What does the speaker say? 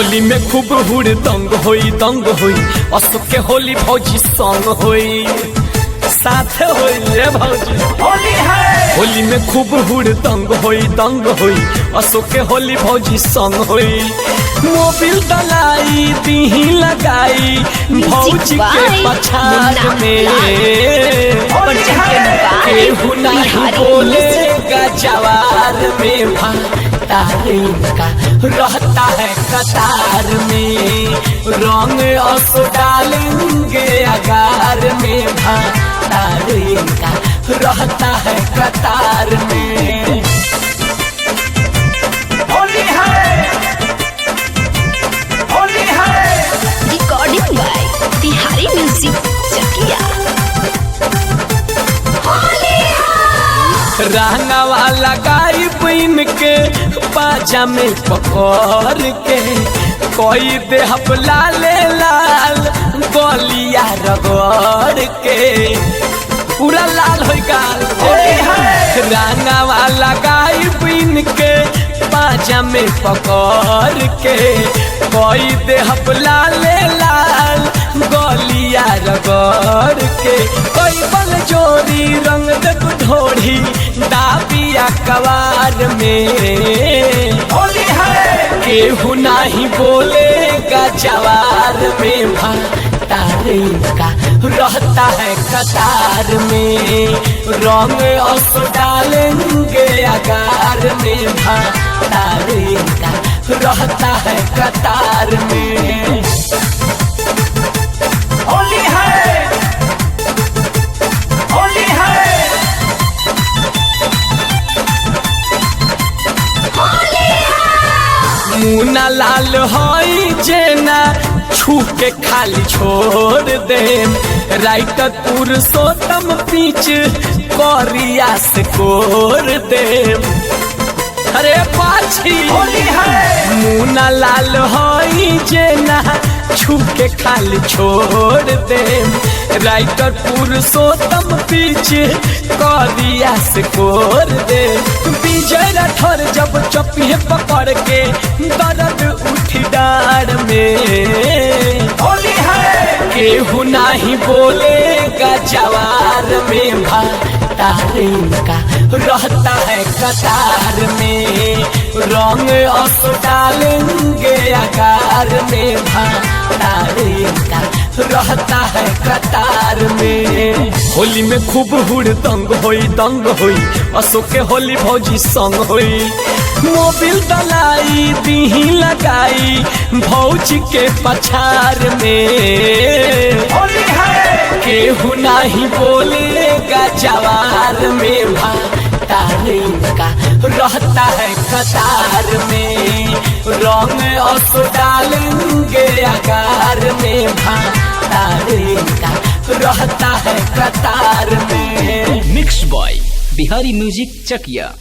होली में खूब हुड़ दंग होई अशोक के होली भौजी संग होई साथ होई रे भौजी होली है। होली में खूब हुड़ दंग होई अशोक के होली भौजी संग होई मोबिल दलाई दीही लगाई भौजी के पछाड़ में केहू नहीं बोलेगा जवार में का रहता है कतार में रंग असो डालेंगे अगार में का रहता है कतार में। होली है, होली है। रिकॉर्डिंग बाय बिहारी म्यूजिक चकिया। रंगा वाला गाई बन के बाजा में पकड़ के कोई देहप लाले लाल गलिया रगड़ के पूरा लाल हो गाल। रंगा वाला गाई बन के बाजा में पकड़ के कोई देहप लाले लाल गलिया रगड़ के कोई बल जोड़ी रंग देख ढोड़ी दाबिया कवार में होली है। केहू नहीं बोलेगा जवार में का रहता है कतार में रंग अस डालेंगे अगार में का रहता है कतार में। होली है, होली है। मुना लाल होई जेना छू के खाली छोड़ दे राइटर पुरुषोत्तम पीछ करिया से कोर दे। अरे पाछी होली है। मुना लाल होई जेना छू के खाली छोड़ दे राइटर पुरुषोत्तम पीछे करिया से कोर दे। विजय राठौर जब चपिए पकड़ के दर्द उठी डार में होली है। केहू नहीं बोलेगा जवार में का रहता है कतार में रंग अस डालेंगे अगार में का रहता है कतार में। होली में खूब हुड़ दंग होई अशोक के होली भौजी संग होई मोबिल दलाई दीही लगाई भौजी के पछाड़ में होली है। केहू नहीं बोलेगा जवार में का रहता है कतार में रंग अस डालेंगे अगार में का रहता है कतार में। मिक्स बॉय बिहारी म्यूजिक चकिया।